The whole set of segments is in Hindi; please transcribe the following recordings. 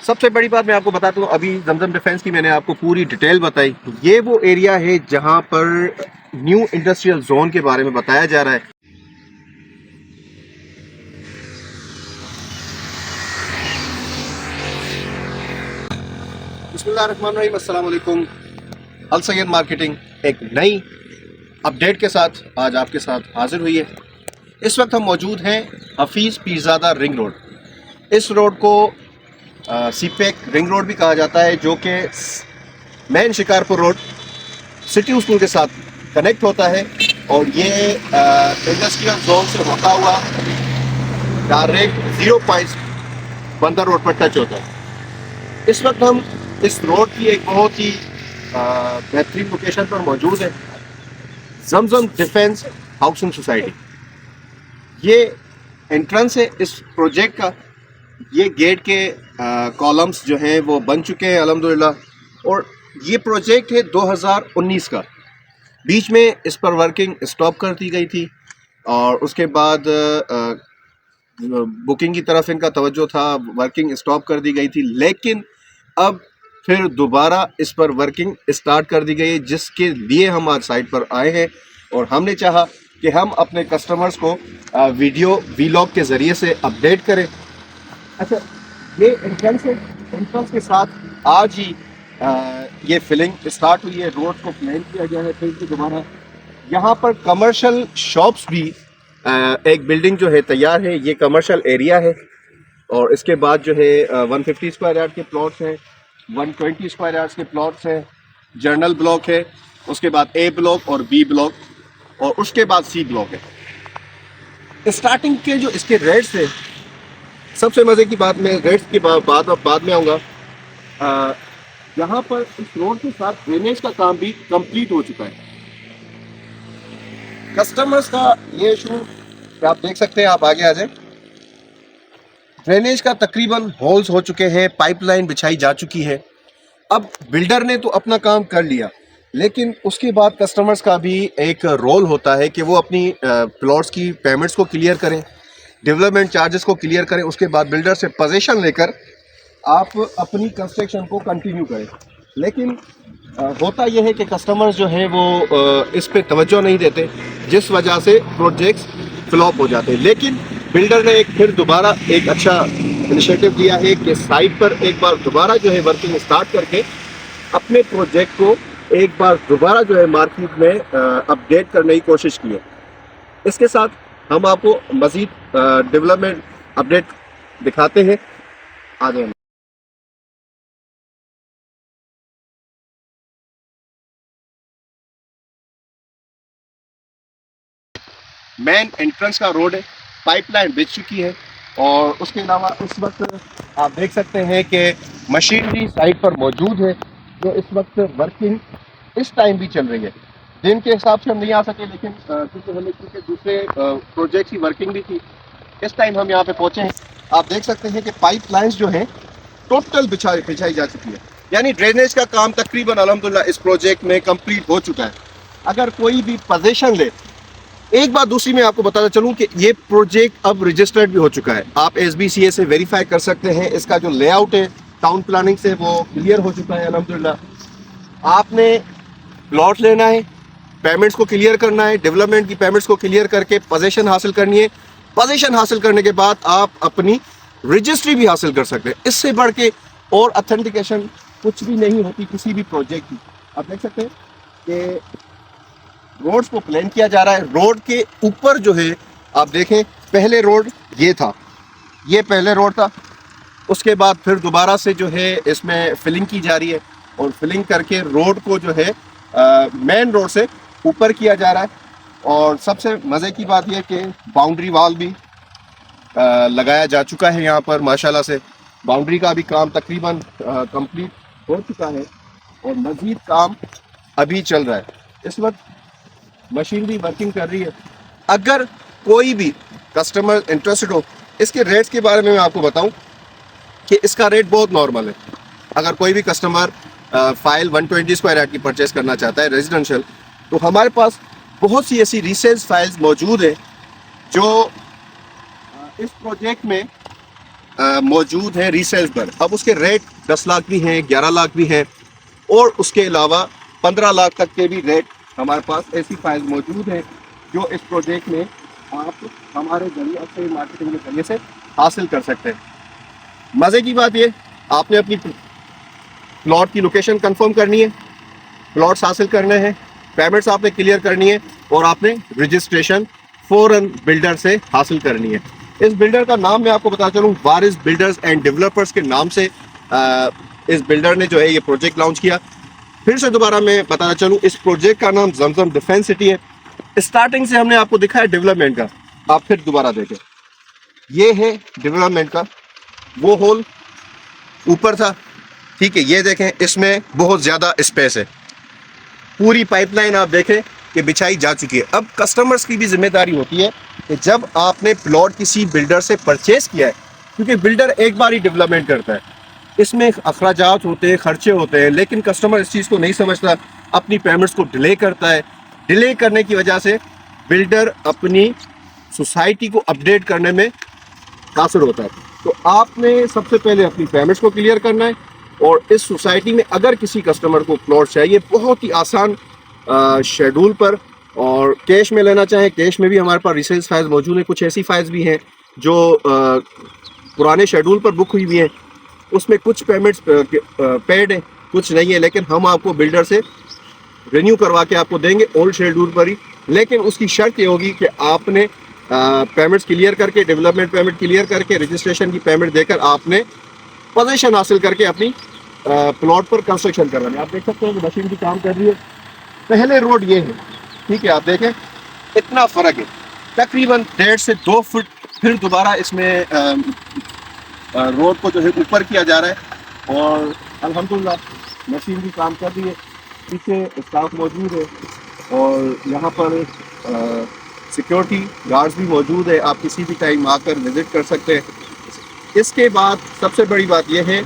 सबसे बड़ी बात मैं आपको बताता हूँ, अभी जमजम डिफेंस की मैंने आपको पूरी डिटेल बताई। ये वो एरिया है जहाँ पर न्यू इंडस्ट्रियल जोन के बारे में बताया जा रहा है। बिस्मिल्लाहिर्रहमानिर्रहीम, अस्सलाम वालेकुम। अल सैयद मार्केटिंग एक नई अपडेट के साथ आज आपके साथ हाजिर हुई है। इस वक्त हम मौजूद हैं हफीज़ पीरज़ादा रिंग रोड। इस रोड को सीपेक रिंग रोड भी कहा जाता है, जो कि main Shikarpur road city school के साथ कनेक्ट होता है और ये इंडस्ट्रियल जोन से होता हुआ डायरेक्ट 0 पॉइंट बंदर रोड पर टच होता है। इस वक्त हम इस रोड की एक बहुत ही बेहतरीन लोकेशन पर मौजूद है, जमजम डिफेंस हाउसिंग सोसाइटी। ये एंट्रेंस है इस प्रोजेक्ट का। ये गेट के कॉलम्स जो हैं वो बन चुके हैं अल्हम्दुलिल्लाह। और ये प्रोजेक्ट है 2019 का। बीच में इस पर वर्किंग स्टॉप कर दी गई थी और उसके बाद बुकिंग की तरफ इनका तवज्जो था, वर्किंग स्टॉप कर दी गई थी। लेकिन अब फिर दोबारा इस पर वर्किंग स्टार्ट कर दी गई है, जिसके लिए हम आज साइट पर आए हैं और हमने चाहा कि हम अपने कस्टमर्स को वीडियो वीलॉग के ज़रिए से अपडेट करें। अच्छा, ये एंट्रेंस है। एंट्रेंस के साथ आज ही ये फिलिंग स्टार्ट हुई है, रोड को प्लान किया गया है फिर से दोबारा। यहाँ पर कमर्शियल शॉप्स भी एक बिल्डिंग जो है तैयार है। ये कमर्शियल एरिया है और इसके बाद जो है 150 स्क्वायर यार्ड के प्लॉट्स हैं, 120 स्क्वायर यार्ड्स के प्लॉट्स हैं, जर्नल ब्लॉक है, उसके बाद ए ब्लॉक और बी ब्लॉक और उसके बाद सी ब्लॉक है। स्टार्टिंग के जो इसके रेट्स है, सबसे मज़े की बात, मैं रेट्स की बाद में आऊँगा। यहाँ पर इस रोड के साथ ड्रेनेज का काम भी कंप्लीट हो चुका है। कस्टमर्स का ये इशू आप देख सकते हैं, आप आगे आ जाए। ड्रेनेज का तकरीबन होल्स हो चुके हैं, पाइपलाइन बिछाई जा चुकी है। अब बिल्डर ने तो अपना काम कर लिया, लेकिन उसके बाद कस्टमर्स का भी एक रोल होता है कि वो अपनी प्लॉट्स की पेमेंट्स को क्लियर करें, डेवलपमेंट चार्जेस को क्लियर करें। उसके बाद बिल्डर से पोजीशन लेकर आप अपनी कंस्ट्रक्शन को कंटिन्यू करें। लेकिन होता यह है कि कस्टमर्स जो हैं वो इस पे तवज्जो नहीं देते, जिस वजह से प्रोजेक्ट्स फ्लॉप हो जाते हैं। लेकिन बिल्डर ने फिर दोबारा एक अच्छा इनिशिएटिव लिया है कि साइट पर एक बार दोबारा जो है वर्किंग स्टार्ट करके अपने प्रोजेक्ट को एक बार दोबारा जो है मार्केट में अपडेट करने की कोशिश की है। इसके साथ हम आपको मज़ीद डेवलपमेंट अपडेट दिखाते हैं। आ जाए। मेन एंट्रेंस का रोड है, पाइपलाइन बिछ चुकी है और उसके अलावा इस वक्त आप देख सकते हैं कि मशीनरी साइट पर मौजूद है, जो इस वक्त वर्किंग इस टाइम भी चल रही है। दिन के हिसाब से हम नहीं आ सके, लेकिन क्योंकि दूसरे प्रोजेक्ट की वर्किंग भी थी, इस टाइम हम यहाँ पे पहुँचे हैं। आप देख सकते हैं कि पाइपलाइंस जो हैं टोटल बिछाई जा चुकी है, यानी ड्रेनेज का काम तकरीबन अल्हम्दुलिल्लाह इस प्रोजेक्ट में कंप्लीट हो चुका है। अगर कोई भी पोजीशन ले, एक बात दूसरी मैं आपको बताता चलूं कि ये प्रोजेक्ट अब रजिस्टर्ड भी हो चुका है। आप SBCA से वेरीफाई कर सकते हैं। इसका जो लेआउट है टाउन प्लानिंग से वो क्लियर हो चुका है अल्हम्दुलिल्लाह। आपने प्लॉट लेना है, पेमेंट्स को क्लियर करना है, डेवलपमेंट की पेमेंट्स को क्लियर करके पोजीशन हासिल करनी है। पोजीशन हासिल करने के बाद आप अपनी रजिस्ट्री भी हासिल कर सकते हैं। इससे बढ़ के और अथेंटिकेशन कुछ भी नहीं होती किसी भी प्रोजेक्ट की। आप देख सकते हैं कि रोड्स को प्लान किया जा रहा है। रोड के ऊपर जो है आप देखें, पहले रोड ये था, ये पहले रोड था। उसके बाद फिर दोबारा से जो है इसमें फिलिंग की जा रही है और फिलिंग करके रोड को जो है मेन रोड से ऊपर किया जा रहा है। और सबसे मज़े की बात यह कि बाउंड्री वाल भी लगाया जा चुका है। यहाँ पर माशाल्लाह से बाउंड्री का भी काम तकरीबन कंप्लीट हो चुका है और मज़ीद काम अभी चल रहा है। इस वक्त मशीनरी वर्किंग कर रही है। अगर कोई भी कस्टमर इंटरेस्टेड हो, इसके रेट्स के बारे में मैं आपको बताऊं कि इसका रेट बहुत नॉर्मल है। अगर कोई भी कस्टमर फाइल 120 स्क्वायर यार्ड की परचेस करना चाहता है रेजिडेंशियल, तो हमारे पास बहुत सी ऐसी रीसेल्स फाइल्स मौजूद हैं जो इस प्रोजेक्ट में मौजूद हैं रीसेल पर। अब उसके रेट 10 लाख भी हैं, 11 लाख भी हैं, और उसके अलावा 15 लाख तक के भी रेट हमारे पास ऐसी फाइल मौजूद हैं जो इस प्रोजेक्ट में आप हमारे जरिए से मार्केटिंग के जरिए से हासिल कर सकते हैं। मज़े की बात ये, आपने अपनी प्लॉट की लोकेशन कंफर्म करनी है, प्लॉट्स हासिल करने हैं, पेमेंट्स आपने क्लियर करनी है, और आपने रजिस्ट्रेशन फौरन बिल्डर से हासिल करनी है। इस बिल्डर का नाम मैं आपको बता चलूँ, वारिस बिल्डर्स एंड डेवलपर्स के नाम से इस बिल्डर ने जो है ये प्रोजेक्ट लॉन्च किया। फिर से दोबारा मैं बताना चलूँ, इस प्रोजेक्ट का नाम जमजम डिफेंस सिटी है। स्टार्टिंग से हमने आपको दिखाया डेवलपमेंट का, आप फिर दोबारा देखें, ये है डेवलपमेंट का, वो होल ऊपर था, ठीक है, ये देखें इसमें बहुत ज़्यादा स्पेस है, पूरी पाइपलाइन आप देखें कि बिछाई जा चुकी है। अब कस्टमर्स की भी जिम्मेदारी होती है कि जब आपने प्लॉट किसी बिल्डर से परचेज किया है, क्योंकि बिल्डर एक बार ही डेवलपमेंट करता है, इसमें अखराजात होते हैं, खर्चे होते हैं, लेकिन कस्टमर इस चीज़ को नहीं समझता, अपनी पेमेंट्स को डिले करता है। डिले करने की वजह से बिल्डर अपनी सोसाइटी को अपडेट करने में कासिर होता है। तो आपने सबसे पहले अपनी पेमेंट्स को क्लियर करना है, और इस सोसाइटी में अगर किसी कस्टमर को प्लॉट चाहिए बहुत ही आसान शेड्यूल पर, और कैश में लेना चाहें, कैश में भी हमारे पास रिसेल्स फाइल्स मौजूद हैं। कुछ ऐसी फाइल्स भी हैं जो पुराने शेड्यूल पर बुक हुई हुई हैं, उसमें कुछ पेमेंट्स पेड हैं, कुछ नहीं है, लेकिन हम आपको बिल्डर से रिन्यू करवा के आपको देंगे ओल्ड शेड्यूल पर ही। लेकिन उसकी शर्त ये होगी कि आपने पेमेंट्स क्लियर करके, डेवलपमेंट पेमेंट क्लियर करके, रजिस्ट्रेशन की पेमेंट देकर आपने पोजीशन हासिल करके अपनी प्लॉट पर कंस्ट्रक्शन करवानी है। आप देख सकते हैं कि मशीन भी काम कर रही है। पहले रोड ये है, ठीक है, आप देखें इतना फ़र्क है, तकरीबन 1.5 से 2 फुट फिर दोबारा इसमें रोड को जो है ऊपर किया जा रहा है, और अल्हम्दुलिल्लाह मशीन भी काम कर रही है, पीछे स्टाफ मौजूद है, और यहाँ पर सिक्योरिटी गार्ड्स भी मौजूद है, आप किसी भी टाइम आकर विज़िट कर सकते हैं। इसके बाद सबसे बड़ी बात यह है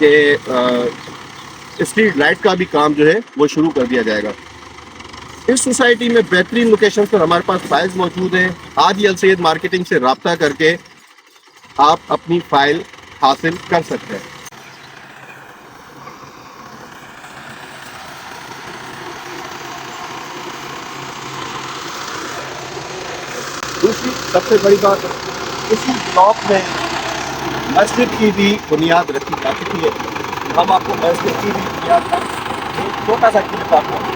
कि स्ट्रीट लाइट का भी काम जो है वो शुरू कर दिया जाएगा। इस सोसाइटी में बेहतरीन लोकेशन पर हमारे पास फाइल्स मौजूद हैं। हाजी अल सैयद मार्केटिंग से रब्ता करके आप अपनी फाइल हासिल कर सकते हैं। दूसरी सबसे बड़ी बात, इसी ब्लॉक में मस्जिद की भी बुनियाद रखी जा चुकी है। हम आपको मस्जिद की भी बुनियाद का एक छोटा सा क्लिप आपको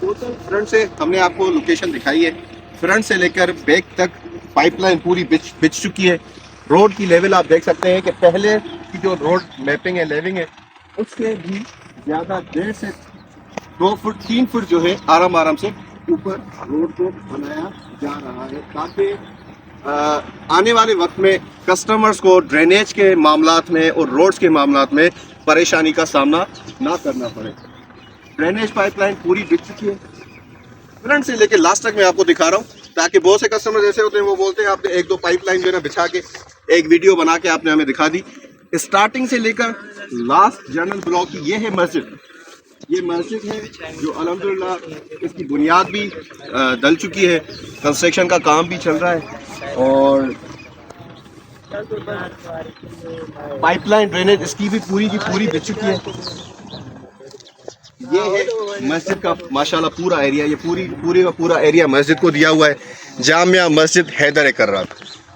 टोटल फ्रंट से हमने आपको लोकेशन दिखाई है, फ्रंट से लेकर बैक तक पाइपलाइन पूरी बिछ चुकी है। रोड की लेवल आप देख सकते हैं कि पहले की जो रोड मैपिंग है, लेवलिंग है, उससे भी ज़्यादा 1.5 से 2 फुट 3 फुट जो है आराम से ऊपर रोड को बनाया जा रहा है, ताकि आने वाले वक्त में कस्टमर्स को ड्रेनेज के मामलात में और रोड्स के मामलात में परेशानी का सामना ना करना पड़े। ड्रेनेज पाइपलाइन पूरी बिक चुकी है, फ्रंट से लेकर लास्ट तक मैं आपको दिखा रहा हूँ, ताकि बहुत से कस्टमर ऐसे होते हैं वो बोलते हैं आपने 1-2 पाइपलाइन जो है ना बिछा के एक वीडियो बना के आपने हमें दिखा दी। स्टार्टिंग से लेकर लास्ट जनरल ब्लॉक की ये है मस्जिद। ये मस्जिद है जो अल्हम्दुलिल्लाह इसकी बुनियाद भी डल चुकी है, कंस्ट्रक्शन का काम भी चल रहा है, और पाइपलाइन ड्रेनेज इसकी भी पूरी की पूरी बिछ चुकी है। ये है मस्जिद का माशाल्लाह पूरा एरिया, ये पूरी का पूरा एरिया मस्जिद को दिया हुआ है। जामिया मस्जिद हैदर कर्रार,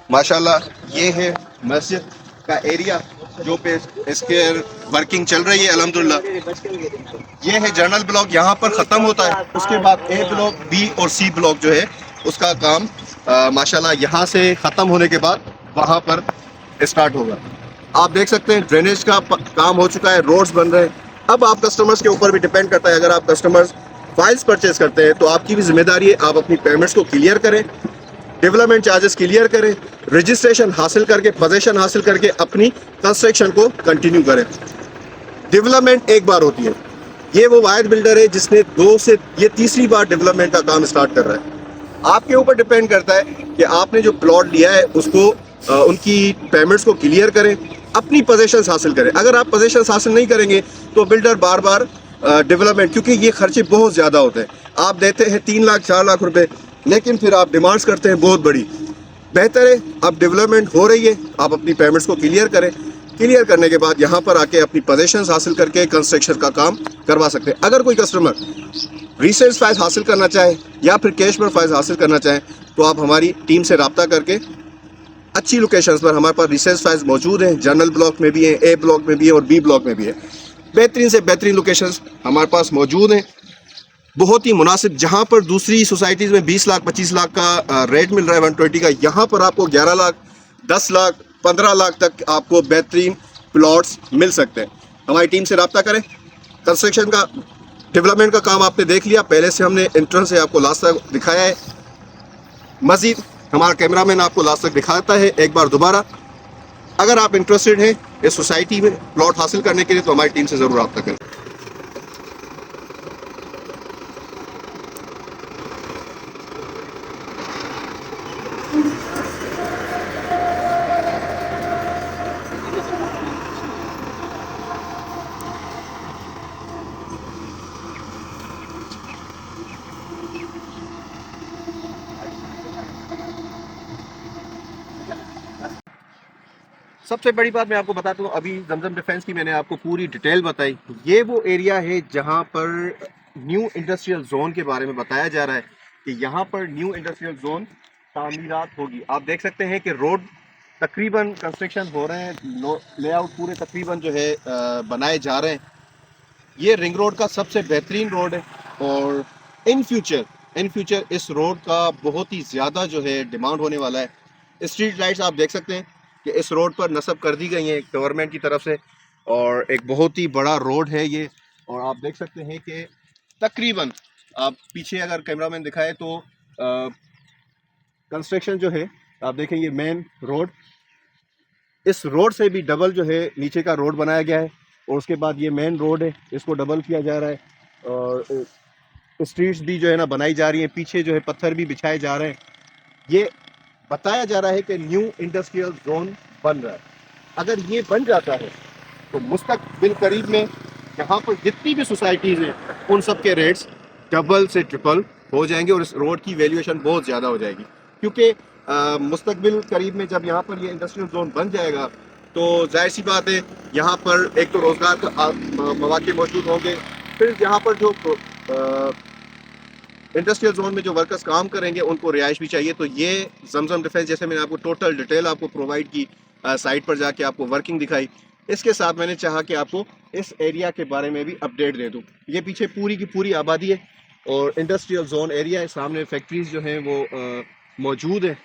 माशाल्लाह ये है मस्जिद का एरिया जो पे इसके वर्किंग चल रही है अल्हम्दुलिल्लाह। ये है जनरल ब्लॉक, यहाँ पर ख़त्म होता है, उसके बाद ए ब्लॉक, बी और सी ब्लॉक जो है उसका काम माशाल्लाह यहाँ से ख़त्म होने के बाद वहाँ पर स्टार्ट होगा। आप देख सकते हैं ड्रेनेज का काम हो चुका है, रोड्स बन रहे हैं। अब आप कस्टमर्स के ऊपर भी डिपेंड करता है, अगर आप कस्टमर्स फाइल्स परचेज करते हैं तो आपकी भी जिम्मेदारी है आप अपनी पेमेंट्स को क्लियर करें, डेवलपमेंट चार्जेस क्लियर करें, रजिस्ट्रेशन हासिल करके, पोजीशन हासिल करके अपनी कंस्ट्रक्शन को कंटिन्यू करें। डेवलपमेंट एक बार होती है, ये वो वाहिद बिल्डर है जिसने 2 से ये तीसरी बार डेवलपमेंट का काम स्टार्ट कर रहा है। आपके ऊपर डिपेंड करता है कि आपने जो प्लॉट लिया है उसको उनकी पेमेंट्स को क्लियर करें, अपनी पोजीशंस हासिल करें। अगर आप पोजीशंस हासिल नहीं करेंगे तो बिल्डर बार बार डेवलपमेंट, क्योंकि ये खर्चे बहुत ज़्यादा होते हैं। आप देते हैं 3 लाख 4 लाख रुपए, लेकिन फिर आप डिमांड्स करते हैं बहुत बड़ी। बेहतर है अब डेवलपमेंट हो रही है, आप अपनी पेमेंट्स को क्लियर करें। क्लियर करने के बाद यहाँ पर आके अपनी पोजीशंस हासिल करके कंस्ट्रक्शन का काम करवा सकते हैं। अगर कोई कस्टमर रीसेल फाइज हासिल करना चाहे या फिर कैश पर फाइज हासिल करना चाहे, तो आप हमारी टीम से रब्ता करके अच्छी लोकेशंस पर, हमारे पास रिसर्च फाइल्स मौजूद हैं, जनरल ब्लॉक में भी है, ए ब्लॉक में भी है और बी ब्लॉक में भी है। बेहतरीन से बेहतरीन लोकेशंस हमारे पास मौजूद हैं, बहुत ही मुनासिब। जहां पर दूसरी सोसाइटीज़ में 20 लाख 25 लाख का रेट मिल रहा है 120 का, यहाँ पर आपको 11 लाख 10 लाख 15 लाख तक आपको बेहतरीन प्लॉट्स मिल सकते हैं। हमारी टीम से रब्ता करें। कंस्ट्रक्शन का डेवलपमेंट का काम आपने देख लिया, पहले से हमने एंट्रेंस से आपको लास्ट तक दिखाया है। मजीद हमारा कैमरामैन आपको लास्ट तक दिखाता है एक बार दोबारा। अगर आप इंटरेस्टेड हैं इस सोसाइटी में प्लॉट हासिल करने के लिए, तो हमारी टीम से ज़रूर रब्ता करें। सबसे बड़ी बात मैं आपको बताता हूँ, अभी जमजम डिफेंस की मैंने आपको पूरी डिटेल बताई। ये वो एरिया है जहाँ पर न्यू इंडस्ट्रियल जोन के बारे में बताया जा रहा है कि यहाँ पर न्यू इंडस्ट्रियल जोन तामीरात होगी। आप देख सकते हैं कि रोड तकरीबन कंस्ट्रक्शन हो रहे हैं, लेआउट पूरे तकरीबन जो है बनाए जा रहे हैं। ये रिंग रोड का सबसे बेहतरीन रोड है और इन फ्यूचर इस रोड का बहुत ही ज़्यादा जो है डिमांड होने वाला है। स्ट्रीट लाइट्स आप देख सकते हैं कि इस रोड पर नस्ब कर दी गई हैं गवर्नमेंट की तरफ से, और एक बहुत ही बड़ा रोड है ये। और आप देख सकते हैं कि तकरीबन, आप पीछे अगर कैमरामैन दिखाए तो कंस्ट्रक्शन जो है आप देखें, ये मेन रोड, इस रोड से भी डबल जो है नीचे का रोड बनाया गया है, और उसके बाद ये मेन रोड है, इसको डबल किया जा रहा है, और स्ट्रीट्स भी जो है ना बनाई जा रही हैं, पीछे जो है पत्थर भी बिछाए जा रहे हैं। ये बताया जा रहा है कि न्यू इंडस्ट्रियल जोन बन रहा है। अगर ये बन जाता है तो मुस्तकबिल करीब में यहाँ पर जितनी भी सोसाइटीज़ हैं उन सब के रेट्स डबल से ट्रिपल हो जाएंगे और इस रोड की वैल्यूएशन बहुत ज़्यादा हो जाएगी। क्योंकि मुस्तकबिल करीब में जब यहाँ पर ये इंडस्ट्रियल जोन बन जाएगा तो जाहिर सी बात है यहाँ पर एक तो रोज़गार का मौके मौजूद होंगे, फिर यहाँ पर जो इंडस्ट्रियल जोन में जो वर्कर्स काम करेंगे उनको रिहाइश भी चाहिए। तो ये जमजम डिफेंस, जैसे मैंने आपको टोटल डिटेल आपको प्रोवाइड की, साइट पर जाके आपको वर्किंग दिखाई, इसके साथ मैंने चाहा कि आपको इस एरिया के बारे में भी अपडेट दे दूँ। ये पीछे पूरी की पूरी आबादी है और इंडस्ट्रियल जोन एरिया है, सामने फैक्ट्रीज जो हैं वो मौजूद है।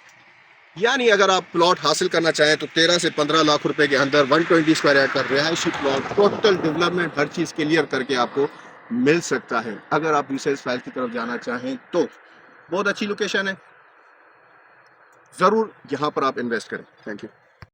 यानी अगर आप प्लॉट हासिल करना चाहें तो 13 से 15 लाख रुपए के अंदर 120 स्क्वायर यार्ड का रिहायशी प्लॉट, टोटल डेवलपमेंट हर चीज़ क्लियर करके आपको मिल सकता है। अगर आप रिसर्च फाइल की तरफ जाना चाहें तो बहुत अच्छी लोकेशन है, ज़रूर यहाँ पर आप इन्वेस्ट करें। Thank you.